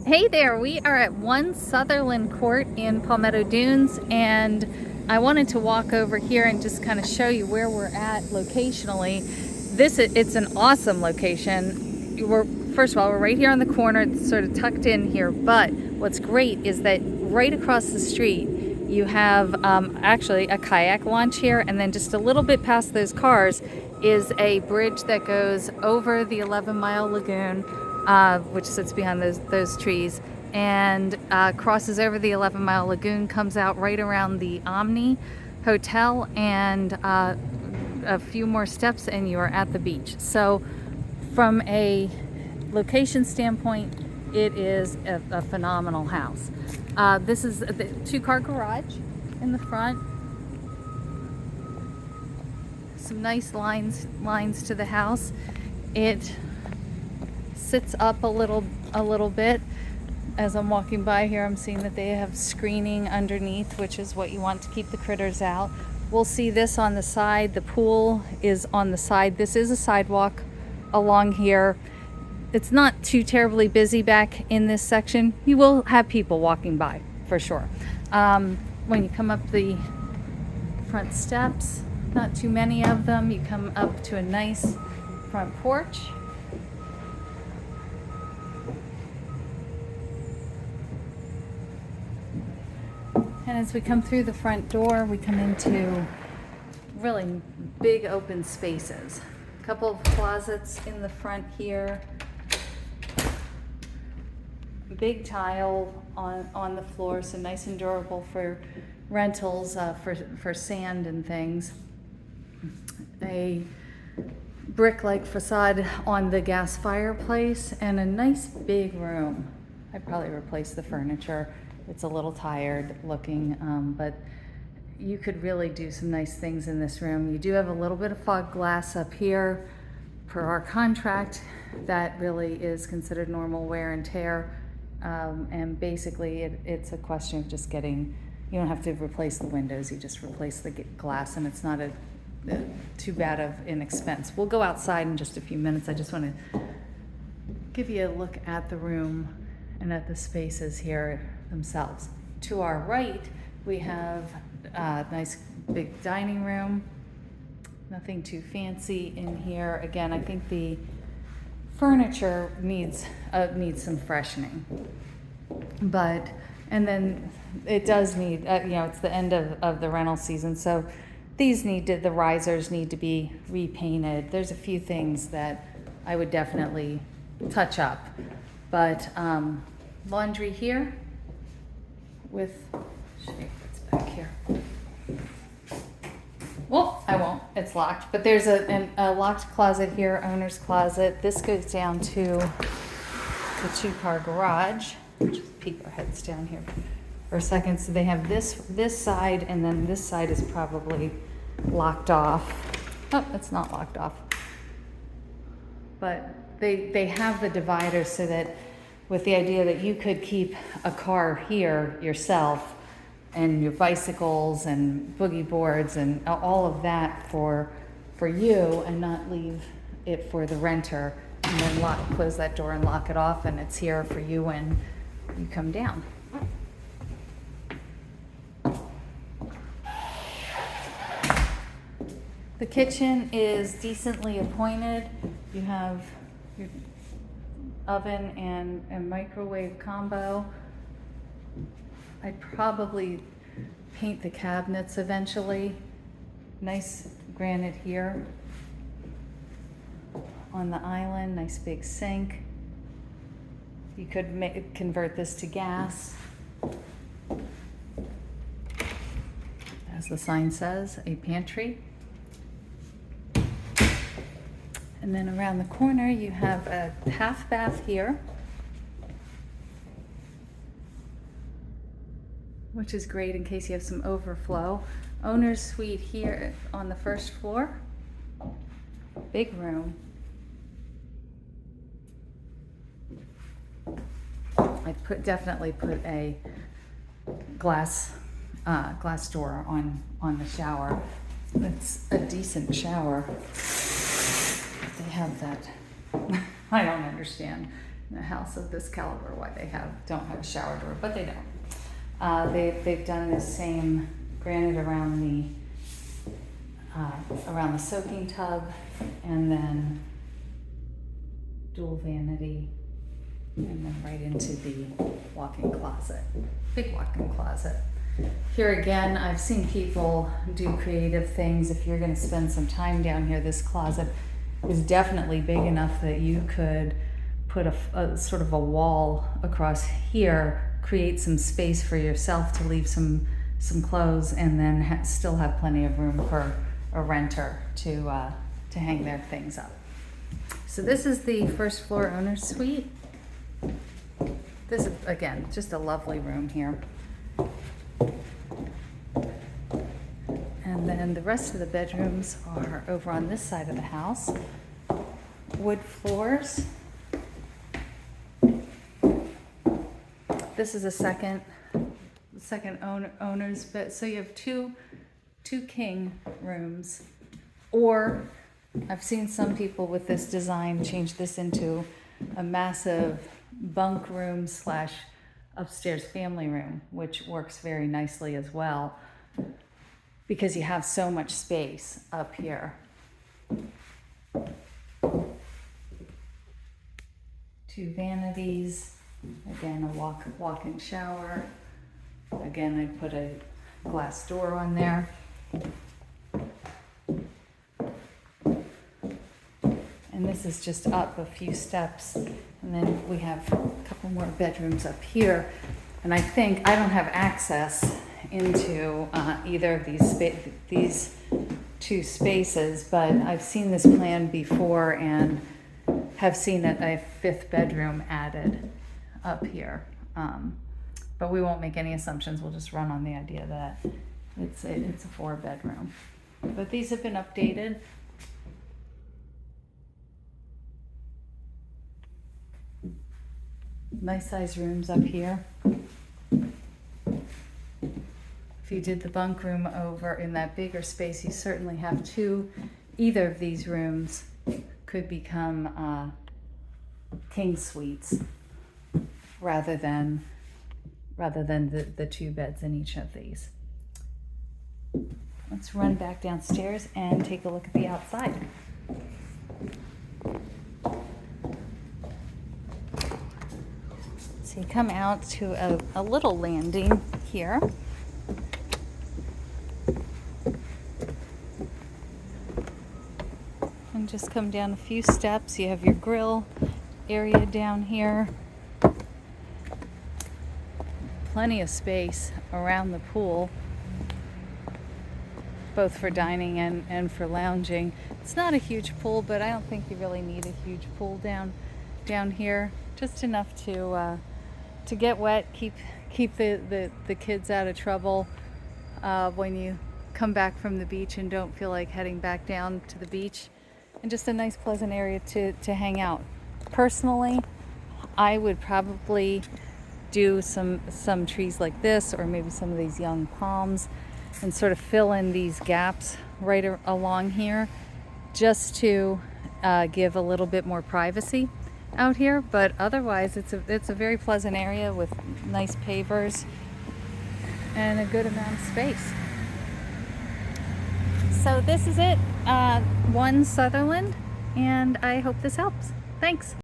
Hey there, we are at 1 Sutherland Court in Palmetto Dunes, and I wanted to walk over here and just kind of show you where we're at locationally. It's an awesome location. First of all, we're right here on the corner, it's sort of tucked in here, but what's great is that right across the street you have actually a kayak launch here, and then just a little bit past those cars is a bridge that goes over the 11-mile lagoon, which sits behind those trees, and crosses over the 11-mile lagoon, comes out right around the Omni Hotel, and a few more steps and you are at the beach. So from a location standpoint, it is a phenomenal house. This is the 2-car garage in the front. Some nice lines to the house. It sits up a little bit. As I'm walking by here, I'm seeing that they have screening underneath, which is what you want to keep the critters out. We'll see this on the side. The pool is on the side. This is a sidewalk along here. It's not too terribly busy back in this section. You will have people walking by for sure. When you come up the front steps, not too many of them, you come up to a nice front porch. And as we come through the front door, we come into really big open spaces. A couple of closets in the front here. Big tile on the floor, so nice and durable for rentals, for sand and things. A brick-like facade on the gas fireplace, and a nice big room. I'd probably replace the furniture. It's a little tired looking, but you could really do some nice things in this room. You do have a little bit of fog glass up here. Per our contract, that really is considered normal wear and tear. And basically it's a question of just getting, you don't have to replace the windows, you just replace the glass, and it's not too bad of an expense. We'll go outside in just a few minutes. I just want to give you a look at the room and at the spaces here themselves. To our right, we have a nice big dining room. Nothing too fancy in here. Again, I think the furniture needs some freshening, and then it does need, it's the end of the rental season, so the risers need to be repainted. There's a few things that I would definitely touch up, but laundry here with, should I put this back here? Well, I won't, it's locked, but there's a locked closet here, owner's closet. This goes down to the 2-car garage. Just peek our heads down here for a second. So they have this side, and then this side is probably locked off. Oh, it's not locked off. But they have the divider so that, with the idea that you could keep a car here yourself, and your bicycles and boogie boards and all of that for you, and not leave it for the renter, and then close that door and lock it off, and it's here for you when you come down. The kitchen is decently appointed. You have your oven and a microwave combo. I'd probably paint the cabinets eventually. Nice granite here on the island, nice big sink. You could convert this to gas. As the sign says, a pantry. And then around the corner you have a half bath here, which is great in case you have some overflow. Owner's suite here on the first floor. Big room. I'd definitely put a glass door on the shower. It's a decent shower. They have that. I don't understand. a house of this caliber why they don't have a shower door, but they don't. They've done the same granite around the soaking tub, and then dual vanity, and then right into the walk-in closet, big walk-in closet. Here again, I've seen people do creative things. If you're going to spend some time down here, this closet is definitely big enough that you could put a sort of a wall across here, create some space for yourself to leave some clothes, and then still have plenty of room for a renter to hang their things up. So this is the first floor owner's suite. This is, again, just a lovely room here. And then the rest of the bedrooms are over on this side of the house. Wood floors. This is a second owner's bed. So you have two king rooms, or I've seen some people with this design change this into a massive bunk room / upstairs family room, which works very nicely as well, because you have so much space up here. 2 vanities, again a walk-in shower. Again, I put a glass door on there. And this is just up a few steps, and then we have a couple more bedrooms up here. And I think I don't have access into either of these 2 spaces, but I've seen this plan before and have seen a 5th bedroom added up here. But we won't make any assumptions. We'll just run on the idea that it's a 4-bedroom. But these have been updated. Nice size rooms up here. If you did the bunk room over in that bigger space, you certainly have 2. Either of these rooms could become king suites rather than the 2 beds in each of these. Let's run back downstairs and take a look at the outside. So you come out to a little landing here. And just come down a few steps. You have your grill area down here. Plenty of space around the pool, both for dining and for lounging. It's not a huge pool, but I don't think you really need a huge pool down here. Just enough to get wet, keep the kids out of trouble when you come back from the beach and don't feel like heading back down to the beach, and just a nice pleasant area to hang out. Personally, I would probably do some trees like this, or maybe some of these young palms, and sort of fill in these gaps right along here, just to give a little bit more privacy out here. But otherwise, it's a very pleasant area with nice pavers and a good amount of space. So this is it, 1 Sutherland, and I hope this helps. Thanks.